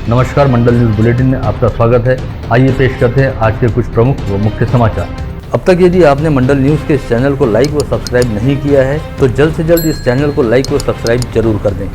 नमस्कार, मंडल news bulletin में आपका स्वागत है। आइए पेश करते हैं आज के कुछ प्रमुख व मुख्य समाचार। अब तक यदि आपने मंडल न्यूज के इस चैनल को लाइक व सब्सक्राइब नहीं किया है तो जल्द से जल्द इस चैनल को लाइक व सब्सक्राइब जरूर कर दें।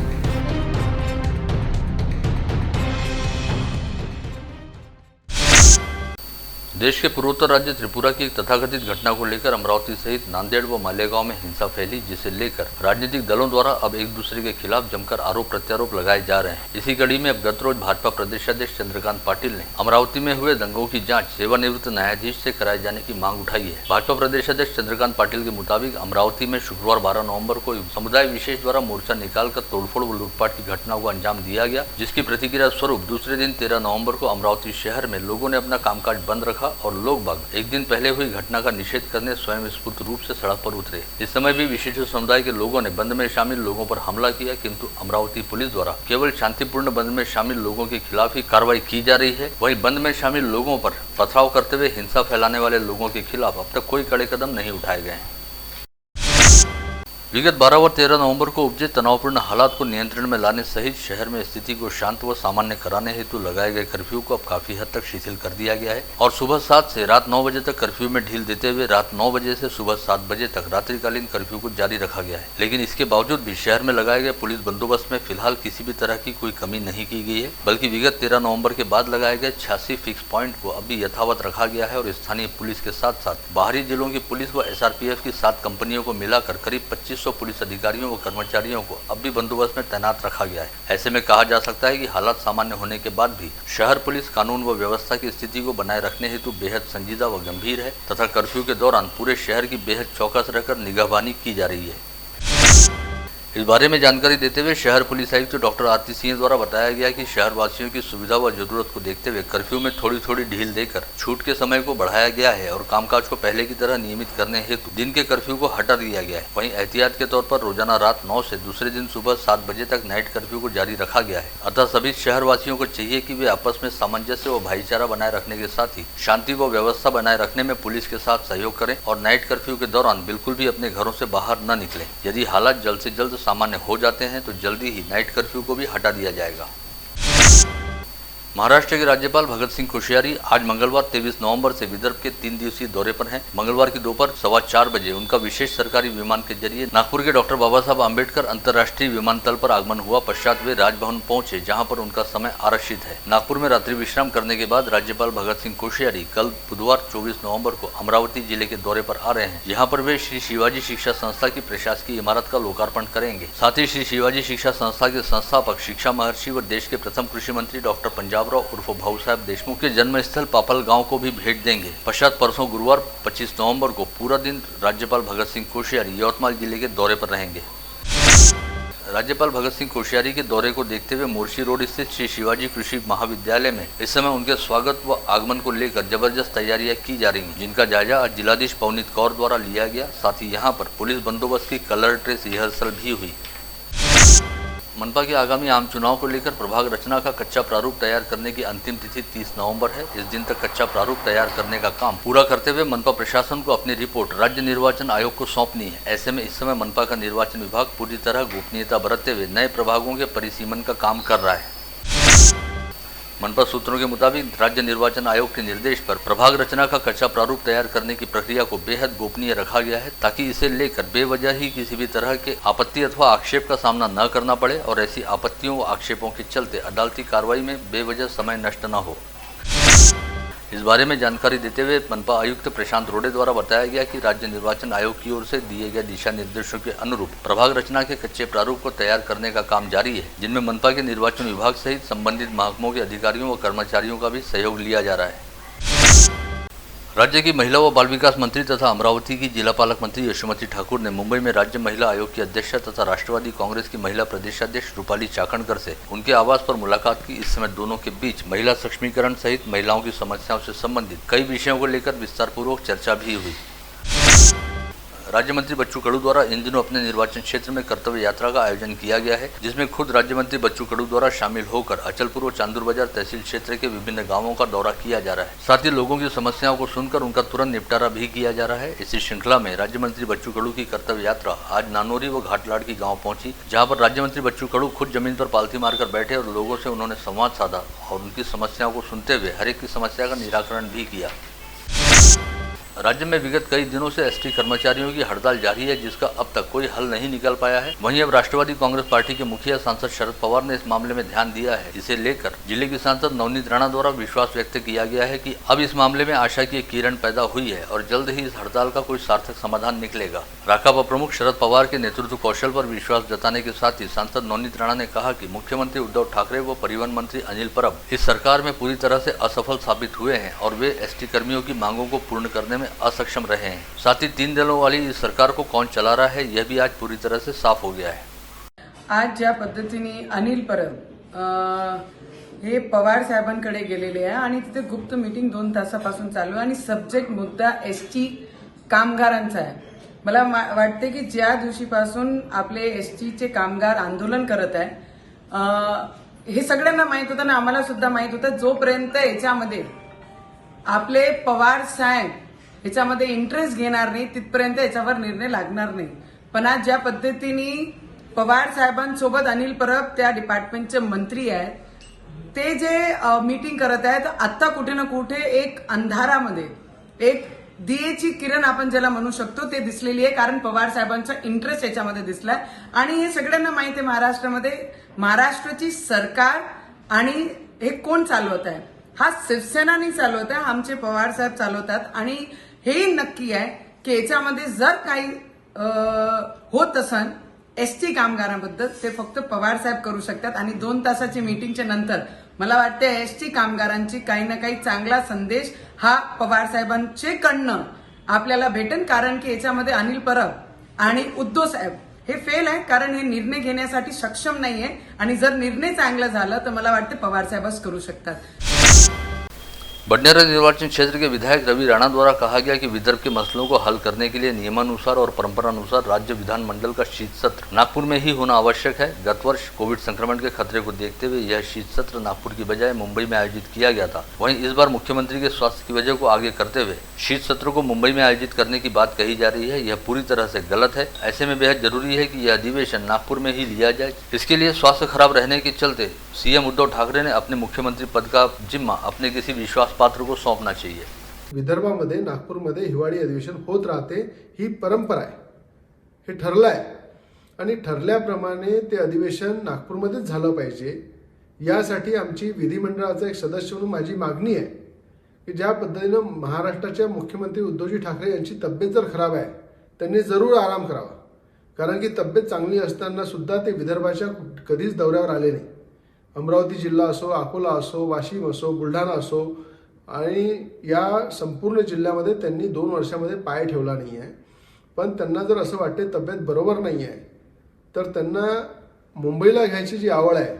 देश के पूर्वोत्तर राज्य त्रिपुरा की एक तथाकथित घटना को लेकर अमरावती सहित नांदेड़ व मालेगांव में हिंसा फैली, जिसे लेकर राजनीतिक दलों द्वारा अब एक दूसरे के खिलाफ जमकर आरोप प्रत्यारोप लगाए जा रहे हैं। इसी कड़ी में अब गत रोज भाजपा प्रदेशाध्यक्ष चंद्रकांत पाटिल ने अमरावती में हुए दंगों की जांच सेवानिवृत्त न्यायाधीश से कराए जाने की मांग उठाई है। भाजपा प्रदेशाध्यक्ष चंद्रकांत पाटिल के मुताबिक अमरावती में शुक्रवार 12 नवम्बर को समुदाय विशेष द्वारा मोर्चा निकालकर तोड़फोड़ व लूटपाट की घटना को अंजाम दिया गया, जिसकी प्रतिक्रिया स्वरूप दूसरे दिन 13 नवम्बर को अमरावती शहर में लोगों ने अपना कामकाज बंद रखा और लोग बाग एक दिन पहले हुई घटना का निषेध करने स्वयं स्फूर्त रूप से सड़क पर उतरे। इस समय भी विशिष्ट समुदाय के लोगों ने बंद में शामिल लोगों पर हमला किया, किंतु अमरावती पुलिस द्वारा केवल शांतिपूर्ण बंद में शामिल लोगों के खिलाफ ही कार्रवाई की जा रही है। वहीं बंद में शामिल लोगों पर पथराव करते हुए हिंसा फैलाने वाले लोगों के खिलाफ अब तक कोई कड़े कदम नहीं उठाए गए हैं। विगत 12 व 13 नवंबर को उपजे तनावपूर्ण हालात को नियंत्रण में लाने सहित शहर में स्थिति को शांत व सामान्य कराने हेतु लगाए गए कर्फ्यू को अब काफी हद तक शिथिल कर दिया गया है और सुबह 7 से रात 9 बजे तक कर्फ्यू में ढील देते हुए रात 9 बजे से सुबह 7 बजे तक रात्रिकालीन कर्फ्यू को जारी रखा गया है। लेकिन इसके बावजूद भी शहर में लगाए गए पुलिस बंदोबस्त में फिलहाल किसी भी तरह की कोई कमी नहीं की गई है, बल्कि विगत 13 नवम्बर के बाद लगाए गए 86 फिक्स पॉइंट को अब भी यथावत रखा गया है और स्थानीय पुलिस के साथ साथ बाहरी जिलों की पुलिस व SRPF की 7 कंपनियों को मिलाकर करीब 2500 पुलिस अधिकारियों व कर्मचारियों को अब भी बंदोबस्त में तैनात रखा गया है। ऐसे में कहा जा सकता है कि हालात सामान्य होने के बाद भी शहर पुलिस कानून व व्यवस्था की स्थिति को बनाए रखने हेतु बेहद संजीदा व गंभीर है तथा कर्फ्यू के दौरान पूरे शहर की बेहद चौकस रहकर निगरानी की जा रही है। इस बारे में जानकारी देते हुए शहर पुलिस आयुक्त डॉक्टर आरती सिंह द्वारा बताया गया कि शहर वासियों की सुविधा व जरूरत को देखते हुए कर्फ्यू में थोड़ी थोड़ी ढील देकर छूट के समय को बढ़ाया गया है और कामकाज को पहले की तरह नियमित करने हेतु दिन के कर्फ्यू को हटा दिया गया है। वहीं एहतियात के तौर पर रोजाना रात 9 से दूसरे दिन सुबह 7 बजे तक नाइट कर्फ्यू को जारी रखा गया है। अतः सभी शहर वासियों को चाहिए कि वे आपस में सामंजस्य व भाईचारा बनाए रखने के साथ ही शांति व व्यवस्था बनाए रखने में पुलिस के साथ सहयोग करें और नाइट कर्फ्यू के दौरान बिल्कुल भी अपने घरों से बाहर न निकलें। यदि हालात जल्द से जल्द सामान्य हो जाते हैं तो जल्दी ही नाइट कर्फ्यू को भी हटा दिया जाएगा। महाराष्ट्र के राज्यपाल भगत सिंह कोश्यारी आज मंगलवार 23 नवंबर से विदर्भ के 3 दिवसीय दौरे पर हैं। मंगलवार की दोपहर 4:15 बजे उनका विशेष सरकारी विमान के जरिए नागपुर के डॉक्टर बाबा साहब आम्बेडकर अंतर्राष्ट्रीय विमानतल पर आगमन हुआ। पश्चात वे राजभवन पहुंचे, जहां पर उनका समय आरक्षित है। नागपुर में रात्रि विश्राम करने के बाद राज्यपाल भगत सिंह कोश्यारी कल बुधवार 24 नवम्बर को अमरावती जिले के दौरे पर आ रहे हैं। यहाँ पर वे श्री शिवाजी शिक्षा संस्था की प्रशासकीय इमारत का लोकार्पण करेंगे। साथ ही श्री शिवाजी शिक्षा संस्था के संस्थापक शिक्षा महर्षि व देश के प्रथम कृषि मंत्री डॉक्टर पंजाबराव उर्फ भाऊ साहब देशमुख के जन्म स्थल पापल गांव को भी भेंट देंगे। पश्चात परसों गुरुवार 25 नवंबर को पूरा दिन राज्यपाल भगत सिंह कोश्यारी यवतमाल जिले के दौरे पर रहेंगे। राज्यपाल भगत सिंह कोश्यारी के दौरे को देखते हुए मोर्शी रोड स्थित श्री शिवाजी कृषि महाविद्यालय में इस समय उनके स्वागत व आगमन को लेकर जबरदस्त तैयारियां की जा रही हैं, जिनका जायजा आज जिलाधीश पवनीत कौर द्वारा लिया गया। साथ ही यहां पर पुलिस बंदोबस्त की कलर ड्रेस रिहर्सल भी हुई। मनपा के आगामी आम चुनाव को लेकर प्रभाग रचना का कच्चा प्रारूप तैयार करने की अंतिम तिथि 30 नवंबर है। इस दिन तक कच्चा प्रारूप तैयार करने का काम पूरा करते हुए मनपा प्रशासन को अपनी रिपोर्ट राज्य निर्वाचन आयोग को सौंपनी है। ऐसे में इस समय मनपा का निर्वाचन विभाग पूरी तरह गोपनीयता बरतते हुए नए प्रभागों के परिसीमन का काम कर रहा है। मनपा सूत्रों के मुताबिक राज्य निर्वाचन आयोग के निर्देश पर प्रभाग रचना का कच्चा प्रारूप तैयार करने की प्रक्रिया को बेहद गोपनीय रखा गया है, ताकि इसे लेकर बेवजह ही किसी भी तरह के आपत्ति अथवा आक्षेप का सामना न करना पड़े और ऐसी आपत्तियों व आक्षेपों के चलते अदालती कार्रवाई में बेवजह समय नष्ट न हो। इस बारे में जानकारी देते हुए मनपा आयुक्त प्रशांत रोडे द्वारा बताया गया कि राज्य निर्वाचन आयोग की ओर से दिए गए दिशा निर्देशों के अनुरूप प्रभाग रचना के कच्चे प्रारूप को तैयार करने का काम जारी है, जिनमें मनपा के निर्वाचन विभाग सहित संबंधित महकमों के अधिकारियों व कर्मचारियों का भी सहयोग लिया जा रहा है। राज्य की महिला व बाल विकास मंत्री तथा अमरावती की जिला पालक मंत्री यशोमती ठाकुर ने मुंबई में राज्य महिला आयोग की अध्यक्षा तथा राष्ट्रवादी कांग्रेस की महिला प्रदेशाध्यक्ष रूपाली चाकणकर से उनके आवास पर मुलाकात की। इस समय दोनों के बीच महिला सशक्तिकरण सहित महिलाओं की समस्याओं से संबंधित कई विषयों को लेकर विस्तारपूर्वक चर्चा भी हुई। राज्य मंत्री बच्चू कडू द्वारा इन दिनों अपने निर्वाचन क्षेत्र में कर्तव्य यात्रा का आयोजन किया गया है, जिसमें खुद राज्य मंत्री बच्चू कडू द्वारा शामिल होकर अचलपुर और चांदूर बाजार तहसील क्षेत्र के विभिन्न गाँवों का दौरा किया जा रहा है। साथ ही लोगों की समस्याओं को सुनकर उनका तुरंत निपटारा भी किया जा रहा है। इसी श्रृंखला में राज्य मंत्री बच्चू कडू की कर्तव्य यात्रा आज नानोरी व घाटलाड़ की गाँव पहुंची, जहाँ पर राज्य मंत्री बच्चू कडू खुद जमीन पर पालथी मारकर बैठे और लोगों से उन्होंने संवाद साधा और उनकी समस्याओं को सुनते हुए हर एक की समस्या का निराकरण भी किया। राज्य में विगत कई दिनों से एसटी कर्मचारियों की हड़ताल जारी है, जिसका अब तक कोई हल नहीं निकल पाया है। वहीं अब राष्ट्रवादी कांग्रेस पार्टी के मुखिया सांसद शरद पवार ने इस मामले में ध्यान दिया है। इसे लेकर जिले की सांसद नवनीत राणा द्वारा विश्वास व्यक्त किया गया है कि अब इस मामले में आशा की एक किरण पैदा हुई है और जल्द ही इस हड़ताल का कोई सार्थक समाधान निकलेगा। राकांपा प्रमुख शरद पवार के नेतृत्व कौशल पर विश्वास जताने के साथ ही सांसद नवनीत राणा ने कहा कि मुख्यमंत्री उद्धव ठाकरे व परिवहन मंत्री अनिल परब इस सरकार में पूरी तरह से असफल साबित हुए हैं और वे एसटी कर्मियों की मांगों को पूर्ण करने में असक्षम रहे हैं। साथ ही 3 दलों वाली इस सरकार को कौन चला रहा है, यह भी आज पूरी तरह से साफ हो गया है। आज ज्या पद्धतीने अनिल परब हे पवार साहेबांकडे गेलेले आहे आणि तिथे गुप्त मीटिंग 2 तासापासून चालू आहे आणि सब्जेक्ट मुद्दा एसटी कामगारांचा आहे। मला वाटते की ज्या दिवशीपासून आपले एसटीचे कामगार आंदोलन करत आहे हे सगळ्यांना माहित होतं आणि आम्हाला सुद्धा माहित होतं, जोपर्यंत याच्यामध्ये आपले पवार साहेब याच्यामध्ये इंटरेस्ट घेणार नाही तिथपर्यंत याच्यावर निर्णय लागणार नाही। पण आज ज्या पद्धतीने पवार साहेबांसोबत अनिल परब त्या डिपार्टमेंटचे मंत्री आहेत, ते जे मीटिंग करत आहेत, आता कुठे ना कुठे एक अंधारामध्ये एक दियेची किरण आपण ज्याला म्हणू शकतो ते दिसलेली आहे, कारण पवार साहेबांचा इंटरेस्ट याच्यामध्ये दिसलाय। आणि हे सगळ्यांना माहिती आहे महाराष्ट्रामध्ये महाराष्ट्राची सरकार आणि हे कोण चालवत आहे, हा शिवसेनानी चालवत आहे, आमचे पवार साहेब चालवतात। आणि हे नक्की आहे की याच्यामध्ये जर काही होत असेल एसटी कामगारांबद्दल ते फक्त पवार साहेब करू शकतात। आणि 2 तासाची मीटिंगच्या नंतर मला वाटते एसटी कामगारांची काही ना काही चांगला संदेश हा पवार साहेबांचे कडनं आपल्याला भेटेल, कारण की याच्यामध्ये अनिल परब आणि उद्धव साहेब हे फेल आहे, कारण हे निर्णय घेण्यासाठी सक्षम नाहीये। आणि जर निर्णय चांगला झाला तर मला वाटते पवार साहेबच करू शकतात। बडनेरा निर्वाचन क्षेत्र के विधायक रवि राणा द्वारा कहा गया कि विदर्भ के मसलों को हल करने के लिए नियमानुसार और परंपरानुसार राज्य विधानमंडल का शीत सत्र नागपुर में ही होना आवश्यक है। गत वर्ष कोविड संक्रमण के खतरे को देखते हुए यह शीत सत्र नागपुर की बजाय मुंबई में आयोजित किया गया था। वहीं इस बार मुख्यमंत्री के स्वास्थ्य की वजह को आगे करते हुए शीत सत्र को मुंबई में आयोजित करने की बात कही जा रही है। यह पूरी तरह से गलत है। ऐसे में बेहद जरूरी है कि यह अधिवेशन नागपुर में ही लिया जाए। इसके लिए स्वास्थ्य खराब रहने के चलते सीएम उद्धव ठाकरे ने अपने मुख्यमंत्री पद का जिम्मा अपने किसी विश्वास पात्र को सौंपना चाहिए। विदर्भामध्ये नागपूरमध्ये हिवाळी अधिवेशन होत राहते, ही परंपरा आहे, हे ठरलं आहे आणि ठरल्याप्रमाणे ते अधिवेशन नागपूरमध्येच झालं पाहिजे। यासाठी आमची विधिमंडळाचा एक सदस्य म्हणून माझी मागणी आहे की ज्या पद्धतीनं महाराष्ट्राचे मुख्यमंत्री उद्धवजी ठाकरे यांची तब्येत जर खराब आहे त्यांनी जरूर आराम करावा, कारण की तब्येत चांगली असताना सुद्धा ते विदर्भाच्या कधीच दौऱ्यावर आले नाही। अमरावती जिल्हा असो, अकोला असो, वाशिम असो, बुलढाणा असो आणि या संपूर्ण जिल्ह्यामध्ये त्यांनी 2 वर्षामध्ये पाय ठेवला नाही आहे। पण त्यांना जर असं वाटते तब्येत बरोबर नाही आहे तर त्यांना मुंबईला घ्यायची जी आवड आहे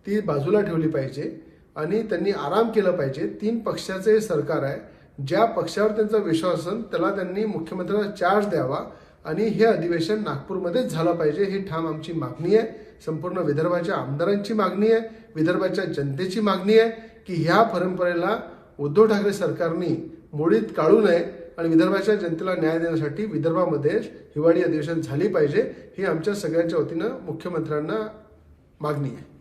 ती बाजूला ठेवली पाहिजे आणि त्यांनी आराम केला पाहिजे। 3 पक्षाचे सरकार आहे, ज्या पक्षावर त्यांचा विश्वास असेल त्याला त्यांनी मुख्यमंत्र्यांना चार्ज द्यावा आणि हे अधिवेशन नागपूरमध्येच झालं पाहिजे, ही ठाम आमची मागणी आहे। संपूर्ण विदर्भाच्या आमदारांची मागणी आहे, विदर्भाच्या जनतेची मागणी आहे की ह्या परंपरेला उद्धव ठाकरे सरकारने मोडीत काढू नये आणि विदर्भाच्या जनतेला न्याय देण्यासाठी विदर्भामध्ये हिवाळी अधिवेशन झाली पाहिजे, ही आमच्या सगळ्यांच्या वतीनं मुख्यमंत्र्यांना मागणी आहे।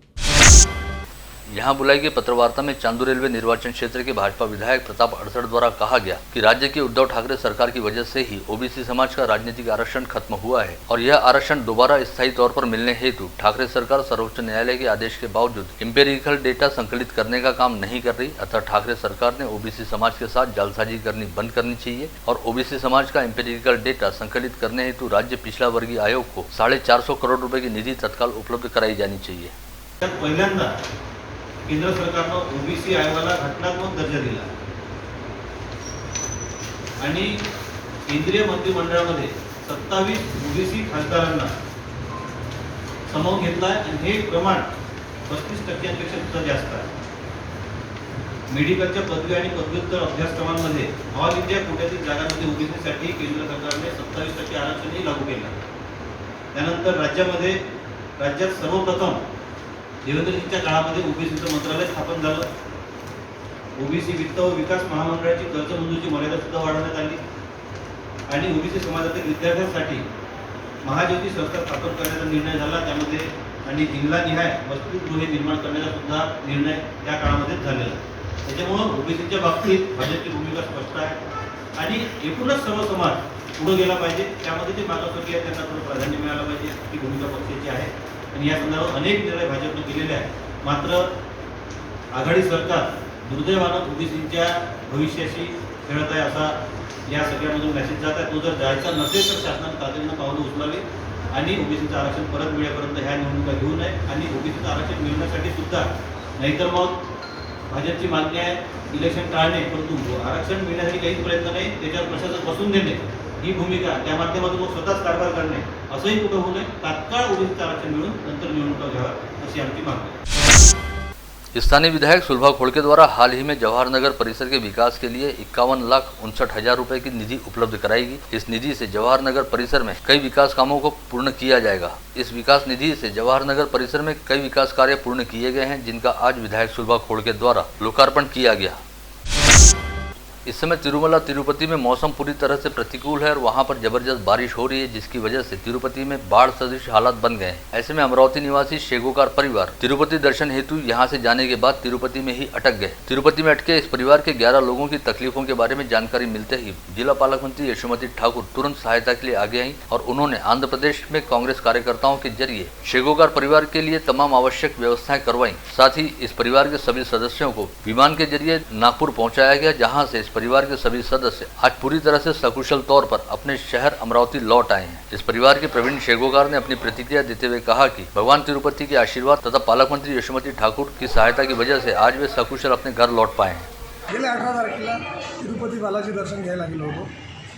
यहाँ बुलाई गई पत्रवार्ता में चांदू रेलवे निर्वाचन क्षेत्र के भाजपा विधायक प्रताप अड़सड़ द्वारा कहा गया कि राज्य की उद्धव ठाकरे सरकार की वजह से ही ओबीसी समाज का राजनीतिक आरक्षण खत्म हुआ है और यह आरक्षण दोबारा स्थायी तौर पर मिलने हेतु ठाकरे सरकार सर्वोच्च न्यायालय के आदेश के बावजूद एम्पिरिकल डेटा संकलित करने का काम नहीं कर रही। अतः ठाकरे सरकार ने ओबीसी समाज के साथ जालसाजी करनी बंद करनी चाहिए और ओबीसी समाज का एम्पिरिकल डेटा संकलित करने हेतु राज्य पिछड़ा वर्गीय आयोग को 450 करोड़ रुपए की निधि तत्काल उपलब्ध कराई जानी चाहिए। पहिल्यांदा केंद्र सरकारनं ओबीसी आयोगाला घटनात्मक दर्जा दिला आणि केंद्रीय मंत्रिमंडळामध्ये 27 ओबीसी खासदारांना सामावून घेतला आणि हे प्रमाण 35% सुद्धा जास्त आहे। मेडिकलच्या पदवी आणि पदव्युत्तर अभ्यासक्रमांमध्ये ऑल इंडिया कोट्यातील जागांमध्ये ओबीसीसाठी केंद्र सरकारने 27% आरक्षणही लागू केलं. त्यानंतर राज्यात सर्वप्रथम देवेंद्रजींच्या काळामध्ये ओबीसीचं मंत्रालय स्थापन झालं. ओबीसी वित्त व विकास महामंडळाची कर्ज मंजुरीची मर्यादा सुद्धा वाढवण्यात आली आणि ओबीसी समाजातील विद्यार्थ्यांसाठी महाज्योती संस्था स्थापन करण्याचा निर्णय झाला. त्यामध्ये आणि जिल्हानिहाय वसतिगृहे निर्माण करण्याचा सुद्धा निर्णय त्या काळामध्येच झालेला. त्याच्यामुळं ओबीसीच्या बाबतीत भाजपची भूमिका स्पष्ट आहे आणि एकूणच सर्व समाज पुढे गेला पाहिजे. त्यामध्ये जे मागासवर्गीय आहेत त्यांना थोडं प्राधान्य मिळालं पाहिजे, ही भूमिका पक्षाची आहे आणि या संदर्भात अनेक निर्णय भाजपने केलेले आहेत. मात्र आघाडी सरकार दुर्दैवानं ओबीसीच्या भविष्याशी खेळत आहे असा या सगळ्यामधून मेसेज जात आहे. तो जर जायचा नसेल तर शासनाने तातडीनं पावलं उचलावी आणि ओबीसीचं आरक्षण परत मिळेपर्यंत ह्या निवडणुका घेऊ नये आणि ओबीसीचं आरक्षण मिळण्यासाठी सुद्धा, नाहीतर मग भाजपची मागणी आहे इलेक्शन टाळणे, परंतु आरक्षण मिळण्यासाठी काहीच प्रयत्न नाही, त्याच्यावर प्रशासन बसून देणे ही भूमिका, त्या माध्यमातून मग स्वतःच कारभार करणे असंही कुठं होऊ नये. तात्काळ ओबीसीचं आरक्षण मिळून नंतर निवडणुका घ्यावा अशी आमची मागणी आहे. स्थानीय विधायक सुलभा खोड़के द्वारा हाल ही में जवाहर नगर परिसर के विकास के लिए 51,59,000 रुपए की निधि उपलब्ध कराएगी। इस निधि से जवाहर नगर परिसर में कई विकास कामों को पूर्ण किया जाएगा। इस विकास निधि से जवाहर नगर परिसर में कई विकास कार्य पूर्ण किए गए हैं, जिनका आज विधायक सुलभा खोड़के द्वारा लोकार्पण किया गया। इस समय तिरुमला तिरुपति में मौसम पूरी तरह से प्रतिकूल है और वहां पर जबरदस्त बारिश हो रही है, जिसकी वजह से तिरुपति में बाढ़ सदृश हालात बन गए हैं। ऐसे में अमरावती निवासी शेगोकार परिवार तिरुपति दर्शन हेतु यहां से जाने के बाद तिरुपति में ही अटक गए। तिरुपति में अटके इस परिवार के 11 लोगों की तकलीफों के बारे में जानकारी मिलते ही जिला पालक मंत्री यशोमती ठाकुर तुरंत सहायता के लिए आगे आई और उन्होंने आंध्र प्रदेश में कांग्रेस कार्यकर्ताओं के जरिए शेगोकार परिवार के लिए तमाम आवश्यक व्यवस्थाएं करवाई। साथ ही इस परिवार के सभी सदस्यों को विमान के जरिए नागपुर पहुंचाया गया, जहां से इस परिवार के सभी सदस्य आज पूरी तरह से सकुशल तौर पर अपने शहर अमरावती लौट आए हैं। इस परिवार के प्रवीण शेगोकार ने अपनी प्रतिक्रिया देते हुए कहा कि भगवान तिरुपति के आशीर्वाद तथा पालक मंत्री यशोमती ठाकुर की सहायता की वजह से आज वे सकुशल अपने घर लौट पाए हैं। गेल्या 18 तारखेला तिरुपती बालाजी दर्शन घ्यायला गेलो होतो,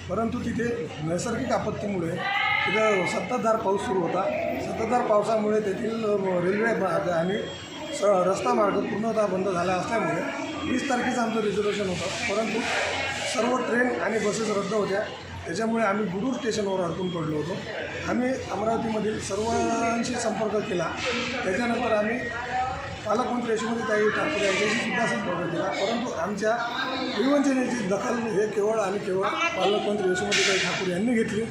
परंतु तिथे नैसर्गिक आपत्तीमुळे तिथे संततधार पाऊस सुरू होता। संततधार पावसामुळे तेथील रेल्वे मार्ग आणि रस्ता मार्ग पूर्णतः बंद झाला असल्यामुळे 20 तारखेचं आमचं रिझर्वेशन होतं, परंतु सर्व ट्रेन आणि बसेस रद्द होत्या। त्याच्यामुळे आम्ही गुरूर स्टेशनवर अडकून पडलो होतो। आम्ही अमरावतीमधील सर्वांशी संपर्क केला, त्याच्यानंतर आम्ही पालकमंत्री यशोमतीताई ठाकूर यांच्याशी सुद्धा संपर्क केला, परंतु आमच्या विवंचनेची दखल हे केवळ आणि केवळ पालकमंत्री यशोमतीताई ठाकूर यांनी घेतली।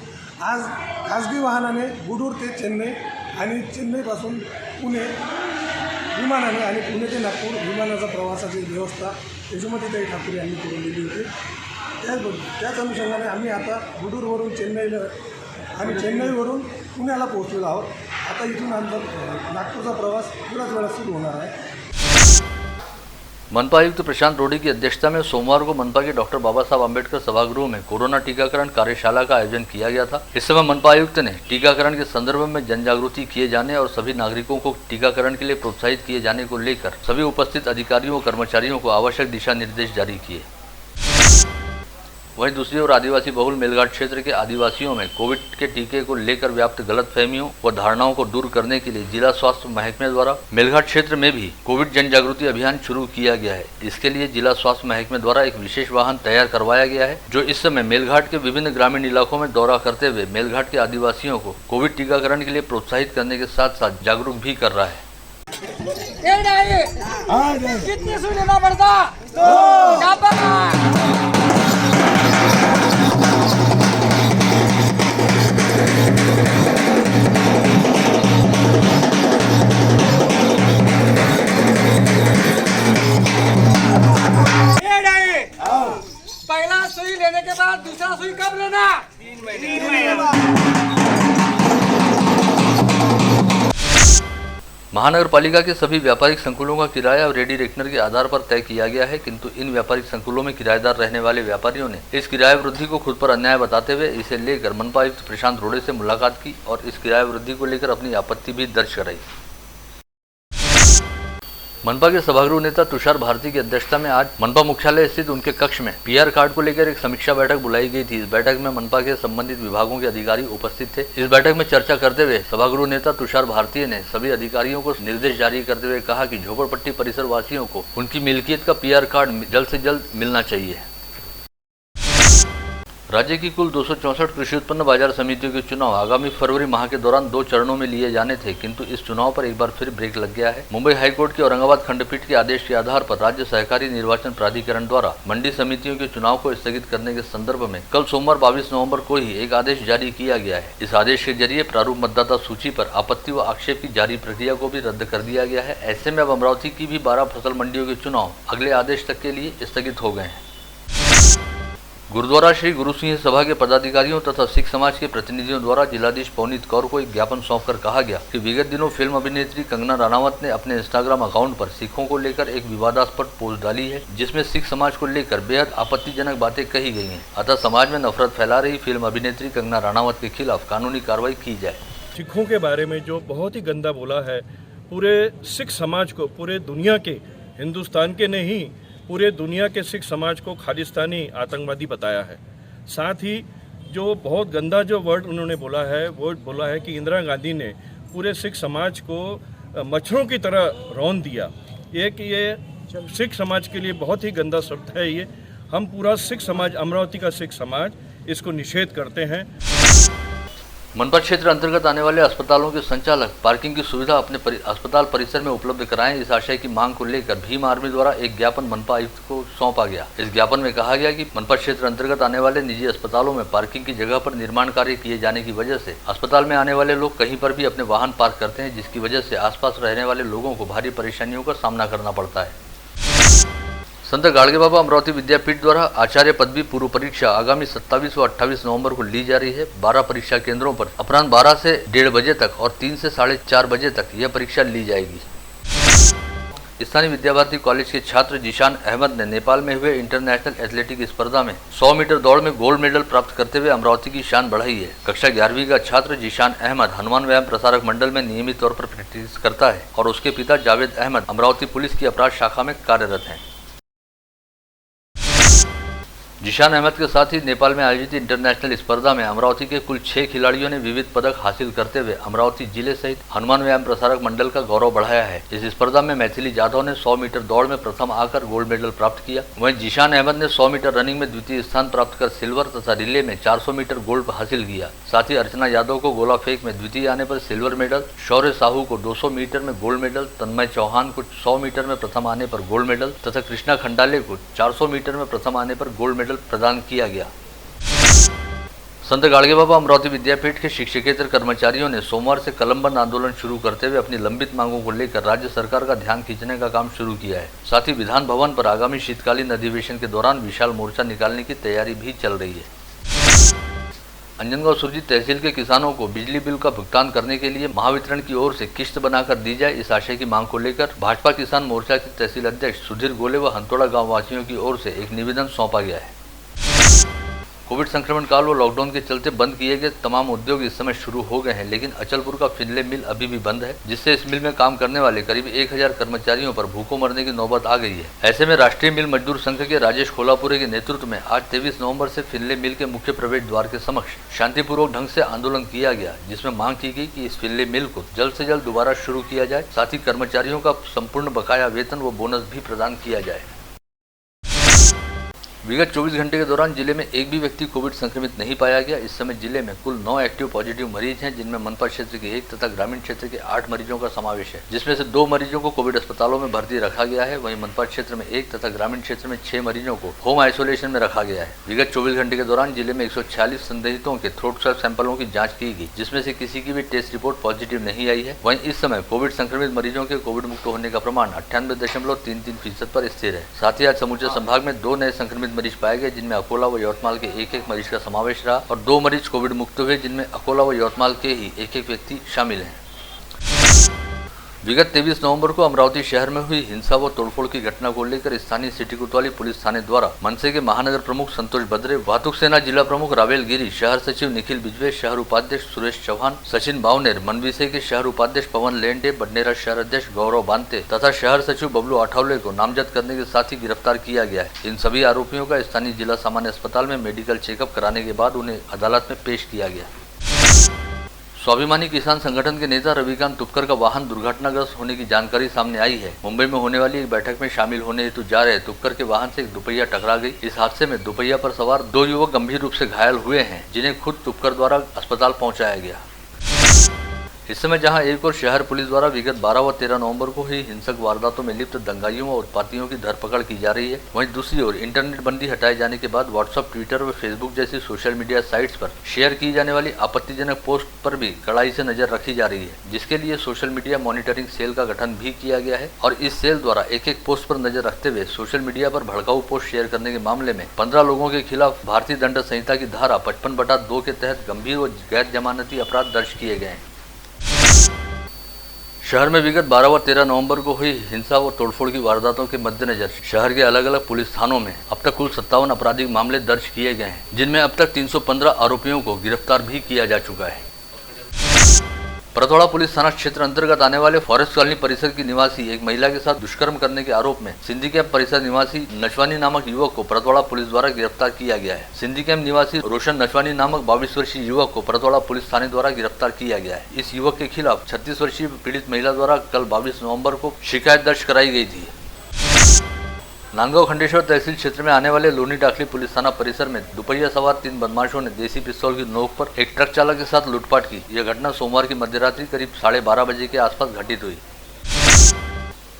आज खाजगी वाहनाने गुडूर ते चेन्नई आणि चेन्नईपासून पुणे विमानाने आणि पुणे ते नागपूर विमानाचा प्रवासाची व्यवस्था यशोमतीताई ठाकूर यांनी करून दिली होती। त्याच अनुषंगाने आम्ही आता गुडूरवरून चेन्नईला आणि चेन्नईवरून पुण्याला पोहोचलेलो आहोत। आता इथून आमचा नागपूरचा प्रवास थोड्याच वेळात सुरू होणार आहे। मनपा आयुक्त प्रशांत रोडी की अध्यक्षता में सोमवार को मनपा के डॉक्टर बाबा साहब अम्बेडकर सभागृह में कोरोना टीकाकरण कार्यशाला का आयोजन किया गया था। इस समय मनपा आयुक्त ने टीकाकरण के संदर्भ में जन जागृति किए जाने और सभी नागरिकों को टीकाकरण के लिए प्रोत्साहित किए जाने को लेकर सभी उपस्थित अधिकारियों और कर्मचारियों को आवश्यक दिशा निर्देश जारी किए। वहीं दूसरी ओर आदिवासी बहुल मेलघाट क्षेत्र के आदिवासियों में कोविड के टीके को लेकर व्याप्त गलतफहमियों व धारणाओं को दूर करने के लिए जिला स्वास्थ्य महकमे द्वारा मेलघाट क्षेत्र में भी कोविड जन जागृति अभियान शुरू किया गया है। इसके लिए जिला स्वास्थ्य महकमे द्वारा एक विशेष वाहन तैयार करवाया गया है, जो इस समय मेलघाट के विभिन्न ग्रामीण इलाकों में दौरा करते हुए मेलघाट के आदिवासियों को कोविड टीकाकरण के लिए प्रोत्साहित करने के साथ साथ जागरूक भी कर रहा है। कितनी सुई लेना पड़ता? पहला सुई लेने के बाद दूसरा सुई कब लेना? 3 महीने। महानगर पालिका के सभी व्यापारिक संकुलों का किराया और रेडी रेकनर के आधार पर तय किया गया है, किंतु इन व्यापारिक संकुलों में किराएदार रहने वाले व्यापारियों ने इस किराया वृद्धि को खुद पर अन्याय बताते हुए इसे लेकर मनपा आयुक्त प्रशांत रोडे से मुलाकात की और इस किराया वृद्धि को लेकर अपनी आपत्ति भी दर्ज कराई। मनपा के सभागृह नेता तुषार भारती की अध्यक्षता में आज मनपा मुख्यालय स्थित उनके कक्ष में पीआर कार्ड को लेकर एक समीक्षा बैठक बुलाई गई थी। इस बैठक में मनपा के संबंधित विभागों के अधिकारी उपस्थित थे। इस बैठक में चर्चा करते हुए सभागृह नेता तुषार भारती ने सभी अधिकारियों को निर्देश जारी करते हुए कहा कि झोपड़पट्टी परिसर वासियों को उनकी मिल्कियत का पीआर कार्ड जल्द से जल्द मिलना चाहिए। राज्य की कुल 264 कृषि उत्पन्न बाजार समितियों के चुनाव आगामी फरवरी माह के दौरान 2 चरणों में लिए जाने थे, किंतु इस चुनाव पर एक बार फिर ब्रेक लग गया है। मुंबई हाईकोर्ट की औरंगाबाद खंडपीठ के आदेश के आधार पर राज्य सहकारी निर्वाचन प्राधिकरण द्वारा मंडी समितियों के चुनाव को स्थगित करने के संदर्भ में कल सोमवार 22 नवंबर को ही एक आदेश जारी किया गया है। इस आदेश के जरिए प्रारूप मतदाता सूची पर आपत्ति व आक्षेप की जारी प्रक्रिया को भी रद्द कर दिया गया है। ऐसे में अब अमरावती की भी 12 फसल मंडियों के चुनाव अगले आदेश तक के लिए स्थगित हो गए हैं। गुरुद्वारा श्री गुरु सिंह सभा के पदाधिकारियों तथा सिख समाज के प्रतिनिधियों द्वारा जिलाधीश पवनीत कौर को एक ज्ञापन सौंपकर कहा गया कि विगत दिनों फिल्म अभिनेत्री कंगना रनावत ने अपने इंस्टाग्राम अकाउंट पर सिखों को लेकर एक विवादास्पद पोस्ट डाली है, जिसमें सिख समाज को लेकर बेहद आपत्तिजनक बातें कही गई हैं। अतः समाज में नफरत फैला रही फिल्म अभिनेत्री कंगना रनावत के खिलाफ कानूनी कार्रवाई की जाए। सिखों के बारे में जो बहुत ही गंदा बोला है, पूरे सिख समाज को, पूरे दुनिया के, हिंदुस्तान के नहीं पूरे दुनिया के सिख समाज को खालिस्तानी आतंकवादी बताया है। साथ ही जो बहुत गंदा जो वर्ड उन्होंने बोला है, वो बोला है कि इंदिरा गांधी ने पूरे सिख समाज को मच्छरों की तरह रौंद दिया। ये सिख समाज के लिए बहुत ही गंदा शब्द है। ये हम पूरा सिख समाज, अमरावती का सिख समाज, इसको निषेध करते हैं। मनपा क्षेत्र अंतर्गत आने वाले अस्पतालों के संचालक पार्किंग की सुविधा अपने अस्पताल परिसर में उपलब्ध कराएं, इस आशय की मांग को लेकर भीम आर्मी द्वारा एक ज्ञापन मनपा आयुक्त को सौंपा गया। इस ज्ञापन में कहा गया कि मनपा क्षेत्र अंतर्गत आने वाले निजी अस्पतालों में पार्किंग की जगह पर निर्माण कार्य किए जाने की वजह से अस्पताल में आने वाले लोग कहीं पर भी अपने वाहन पार्क करते हैं, जिसकी वजह से आसपास रहने वाले लोगों को भारी परेशानियों का सामना करना पड़ता है। संत गाड़गे बाबा अमरावती विद्यापीठ द्वारा आचार्य पदवी पूर्व परीक्षा आगामी 27 व 28 नवंबर को ली जा रही है। 12 परीक्षा केंद्रों पर अपराह्न 12 से 1:30 बजे तक और 3 से 4:30 बजे तक यह परीक्षा ली जाएगी। स्थानीय विद्याभारती कॉलेज के छात्र जिशान अहमद ने नेपाल में हुए इंटरनेशनल एथलेटिक स्पर्धा में 100 मीटर दौड़ में गोल्ड मेडल प्राप्त करते हुए अमरावती की शान बढ़ाई है। कक्षा 11वीं का छात्र जिशान अहमद हनुमान व्यायाम प्रसारक मंडल में नियमित तौर पर प्रैक्टिस करता है और उसके पिता जावेद अहमद अमरावती पुलिस की अपराध शाखा में कार्यरत हैं। जिशान अहमद के साथ ही नेपाल में आयोजित इंटरनेशनल स्पर्धा में अमरावती के कुल 6 खिलाड़ियों ने विविध पदक हासिल करते हुए अमरावती जिले सहित हनुमान व्यायाम प्रसारक मंडल का गौरव बढ़ाया है। इस स्पर्धा में मैथिली जाधव ने 100 मीटर दौड़ में प्रथम आकर गोल्ड मेडल प्राप्त किया। वहीं जिशान अहमद ने 100 मीटर रनिंग में द्वितीय स्थान प्राप्त कर सिल्वर तथा रिले में 400 मीटर गोल्ड हासिल किया। साथ ही अर्चना यादव को गोला फेंक में द्वितीय आने पर सिल्वर मेडल, शौर्य साहू को 200 मीटर में गोल्ड मेडल, तन्मय चौहान को 100 मीटर में प्रथम आने पर गोल्ड मेडल तथा कृष्णा खंडाले को 400 मीटर में प्रथम आने पर गोल्ड मेडल प्रदान किया गया। संत गाड़गे बाबा अमरावती विद्यापीठ के शिक्षकेतर कर्मचारियों ने सोमवार से कलम बंद आंदोलन शुरू करते हुए अपनी लंबित मांगों को लेकर राज्य सरकार का ध्यान खींचने का काम शुरू किया है। साथ ही विधान भवन पर आगामी शीतकालीन अधिवेशन के दौरान विशाल मोर्चा निकालने की तैयारी भी चल रही है। अंजनगांव सुरजीत तहसील के किसानों को बिजली बिल का भुगतान करने के लिए महावितरण की ओर से किश्त बनाकर दी जाए, इस आशय की मांग को लेकर भाजपा किसान मोर्चा के तहसील अध्यक्ष सुधीर गोले व हंतोड़ा गाँव वासियों की ओर से एक निवेदन सौंपा गया है। कोविड संक्रमण काल व लॉकडाउन के चलते बंद किए गए तमाम उद्योग इस समय शुरू हो गए हैं, लेकिन अचलपुर का फिनले मिल अभी भी बंद है, जिससे इस मिल में काम करने वाले करीब 1000 कर्मचारियों पर भूखों मरने की नौबत आ गई है। ऐसे में राष्ट्रीय मिल मजदूर संघ के राजेश खोलापुरे के नेतृत्व में आज 23 नवंबर से फिनले मिल के मुख्य प्रवेश द्वार के समक्ष शांतिपूर्वक ढंग से आंदोलन किया गया, जिसमें मांग की गई कि इस फिनले मिल को जल्द से जल्द दोबारा शुरू किया जाए। साथ ही कर्मचारियों का संपूर्ण बकाया वेतन व बोनस भी प्रदान किया जाए। विगत 24 घंटे के दौरान जिले में एक भी व्यक्ति कोविड संक्रमित नहीं पाया गया। इस समय जिले में कुल 9 एक्टिव पॉजिटिव मरीज हैं, जिनमें मनपा क्षेत्र के 1 तथा ग्रामीण क्षेत्र के 8 मरीजों का समावेश है, जिसमें से 2 मरीजों को कोविड अस्पतालों में भर्ती रखा गया है। वहीं मनपा क्षेत्र में 1 तथा ग्रामीण क्षेत्र में 6 मरीजों को होम आइसोलेशन में रखा गया है। विगत 24 घंटे के दौरान जिले में 146 संदिग्धों के थ्रोट स्वैब सैंपलों की जाँच की गई, जिसमें से किसी की भी टेस्ट रिपोर्ट पॉजिटिव नहीं आई है। वहीं इस समय कोविड संक्रमित मरीजों के कोविड मुक्त होने का प्रमाण 98.33% पर स्थिर है। साथ ही आज समूचे संभाग में 2 नए संक्रमित मरीज पाए गए, जिनमें अकोला व यवतमाल के 1-1 मरीज का समावेश रहा और 2 मरीज कोविड मुक्त हुए, जिनमें अकोला व यवतमाल के ही 1-1 व्यक्ति शामिल हैं। विगत 23 नवंबर को अमरावती शहर में हुई हिंसा व तोड़फोड़ की घटना को लेकर स्थानीय सिटी कोतवाली पुलिस थाने द्वारा मनसे के महानगर प्रमुख संतोष भद्रे, वाहतुक सेना जिला प्रमुख रावेल गिरी, शहर सचिव निखिल बिजवे, शहर उपाध्यक्ष सुरेश चौहान, सचिन बावनेर, मनविसे के शहर उपाध्यक्ष पवन लेंडे, बडनेरा शहर अध्यक्ष गौरव बांते तथा शहर सचिव बबलू आठवले को नामजद करने के साथ ही गिरफ्तार किया गया है। इन सभी आरोपियों का स्थानीय जिला सामान्य अस्पताल में मेडिकल चेकअप कराने के बाद उन्हें अदालत में पेश किया गया। स्वाभिमानी किसान संगठन के नेता रविकांत तुपकर का वाहन दुर्घटनाग्रस्त होने की जानकारी सामने आई है। मुंबई में होने वाली एक बैठक में शामिल होने हेतु जा रहे तुपकर के वाहन से एक दुपहिया टकरा गई। इस हादसे में दुपहिया पर सवार 2 युवक गंभीर रूप से घायल हुए हैं, जिन्हें खुद तुपकर द्वारा अस्पताल पहुंचाया गया। इस समय जहां एक और शहर पुलिस द्वारा विगत 12 व 13 नवंबर को हुई हिंसक वारदातों में लिप्त दंगाइयों व उत्पातियों की धरपकड़ की जा रही है, वहीं दूसरी ओर इंटरनेट बंदी हटाए जाने के बाद व्हाट्सएप, ट्विटर व फेसबुक जैसी सोशल मीडिया साइट्स पर शेयर की जाने वाली आपत्तिजनक पोस्ट पर भी कड़ाई से नजर रखी जा रही है, जिसके लिए सोशल मीडिया मॉनिटरिंग सेल का गठन भी किया गया है। और इस सेल द्वारा एक पोस्ट पर नजर रखते हुए सोशल मीडिया पर भड़काऊ पोस्ट शेयर करने के मामले में 15 लोगों के खिलाफ भारतीय दंड संहिता की धारा 55/2 के तहत गंभीर व गैर जमानती अपराध दर्ज किए गए हैं। शहर में विगत 12 व 13 नवंबर को हुई हिंसा व तोड़फोड़ की वारदातों के मद्देनजर शहर के अलग अलग पुलिस थानों में अब तक कुल 57 आपराधिक मामले दर्ज किए गए हैं, जिनमें अब तक 315 आरोपियों को गिरफ्तार भी किया जा चुका है। परतवाड़ा पुलिस थाना क्षेत्र अंतर्गत आने वाले फॉरेस्ट कॉलोनी परिसर की निवासी एक महिला के साथ दुष्कर्म करने के आरोप में सिंधी कैंप परिसर निवासी नशवानी नामक युवक को परतवाड़ा पुलिस द्वारा गिरफ्तार किया गया है। सिंधी कैंप निवासी रोशन नशवानी नामक 22 वर्षीय युवक को परतवाड़ा पुलिस थाने द्वारा गिरफ्तार किया गया है। इस युवक के खिलाफ 36 वर्षीय पीड़ित महिला द्वारा कल 22 नवम्बर को शिकायत दर्ज कराई गई थी। नांदगांव खंडेश्वर तहसील क्षेत्र में आने वाले लोनी डाकली पुलिस थाना परिसर में दुपहिया सवार 3 बदमाशों ने देसी पिस्तौल की नोक पर एक ट्रक चालक के साथ लूटपाट की। यह घटना सोमवार की मध्यरात्रि करीब 12:30 बजे के आसपास घटित हुई।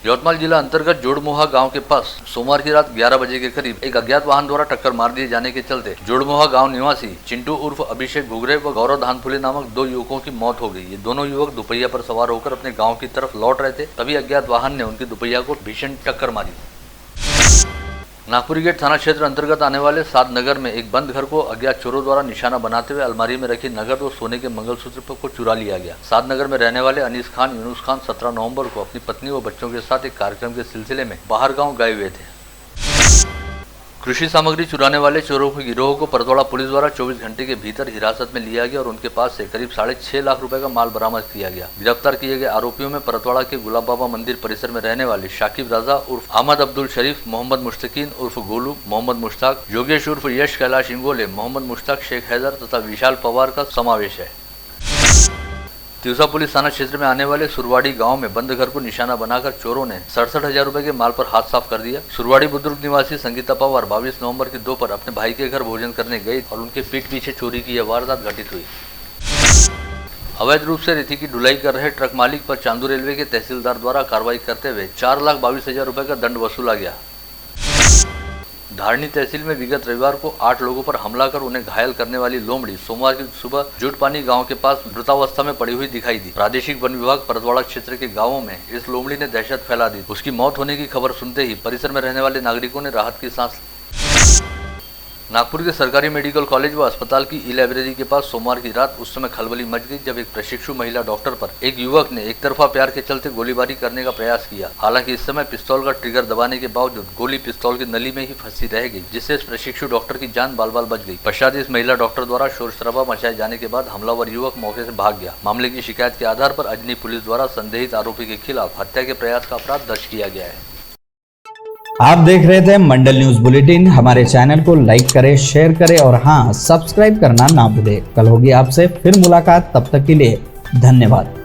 यवतमाल जिला अंतर्गत जोड़मोहा गांव के पास सोमवार की रात 11 बजे के करीब एक अज्ञात वाहन द्वारा टक्कर मार दिए जाने के चलते जोड़मोहा गांव निवासी चिंटू उर्फ अभिषेक घुघरे व गौरव धानफुले नामक 2 युवकों की मौत हो गई। ये दोनों युवक दुपहिया पर सवार होकर अपने गाँव की तरफ लौट रहे थे, तभी अज्ञात वाहन ने उनकी दुपहिया को भीषण टक्कर मारी। नागपुरी गेट थाना क्षेत्र अंतर्गत आने वाले सात नगर में एक बंद घर को अज्ञात चोरों द्वारा निशाना बनाते हुए अलमारी में रखी नगद और सोने के मंगलसूत्र को चुरा लिया गया। सात नगर में रहने वाले अनीस खान यूनुस खान 17 नवंबर को अपनी पत्नी व बच्चों के साथ एक कार्यक्रम के सिलसिले में बाहर गांव गए हुए थे। कृषि सामग्री चुराने वाले चोरों के गिरोह को परतवाड़ा पुलिस द्वारा 24 घंटे के भीतर हिरासत में लिया गया और उनके पास से करीब 6.5 लाख रुपए का माल बरामद किया गया। गिरफ्तार किए गए आरोपियों में परतवाड़ा के गुलाब बाबा मंदिर परिसर में रहने वाले शाकिब राजा उर्फ अहमद अब्दुल शरीफ, मोहम्मद मुश्तकीन उर्फ गोलू, मोहम्मद मुश्ताक, योगेश उर्फ यश कैलाश इंगोले, मोहम्मद मुश्ताक, शेख हैदर तथा विशाल पवार का समावेश है। तिवसा पुलिस थाना क्षेत्र में आने वाले सुरवाड़ी गांव में बंद घर को निशाना बनाकर चोरों ने 67,000 रुपए के माल पर हाथ साफ कर दिया। सुरवाड़ी बुजुर्ग निवासी संगीता पवार 22 नवंबर की दोपहर अपने भाई के घर भोजन करने गई और उनके पीठ पीछे चोरी की यह वारदात घटित हुई। अवैध रूप से रेती की ढुलाई कर रहे ट्रक मालिक पर चांदू रेलवे के तहसीलदार द्वारा कार्रवाई करते हुए 4,22,000 रुपए का दंड वसूला गया। धारणी तहसील में विगत रविवार को 8 लोगों पर हमला कर उन्हें घायल करने वाली लोमड़ी सोमवार की सुबह जुटपानी गांव के पास मृतावस्था में पड़ी हुई दिखाई दी। प्रादेशिक वन विभाग परतवाड़ा क्षेत्र के गांवों में इस लोमड़ी ने दहशत फैला दी। उसकी मौत होने की खबर सुनते ही परिसर में रहने वाले नागरिकों ने राहत की सांस। नागपुर के सरकारी मेडिकल कॉलेज व अस्पताल की ई लाइब्रेरी के पास सोमवार की रात उस समय खलबली मच गई जब एक प्रशिक्षु महिला डॉक्टर पर एक युवक ने एक तरफा प्यार के चलते गोलीबारी करने का प्रयास किया। हालांकि इस समय पिस्तौल का ट्रिगर दबाने के बावजूद गोली पिस्तौल की नली में ही फंसी रह गई, जिससे इस प्रशिक्षु डॉक्टर की जान बाल बाल बच गई। पश्चात इस महिला डॉक्टर द्वारा शोर शराबा मचाए जाने के बाद हमलावर युवक मौके से भाग गया। मामले की शिकायत के आधार पर अजनी पुलिस द्वारा संदेहित आरोपी के खिलाफ हत्या के प्रयास का अपराध दर्ज किया गया है। आप देख रहे थे मंडल न्यूज बुलेटिन। हमारे चैनल को लाइक करें, शेयर करें और हाँ, सब्सक्राइब करना ना भूलें। कल होगी आपसे फिर मुलाकात, तब तक के लिए धन्यवाद।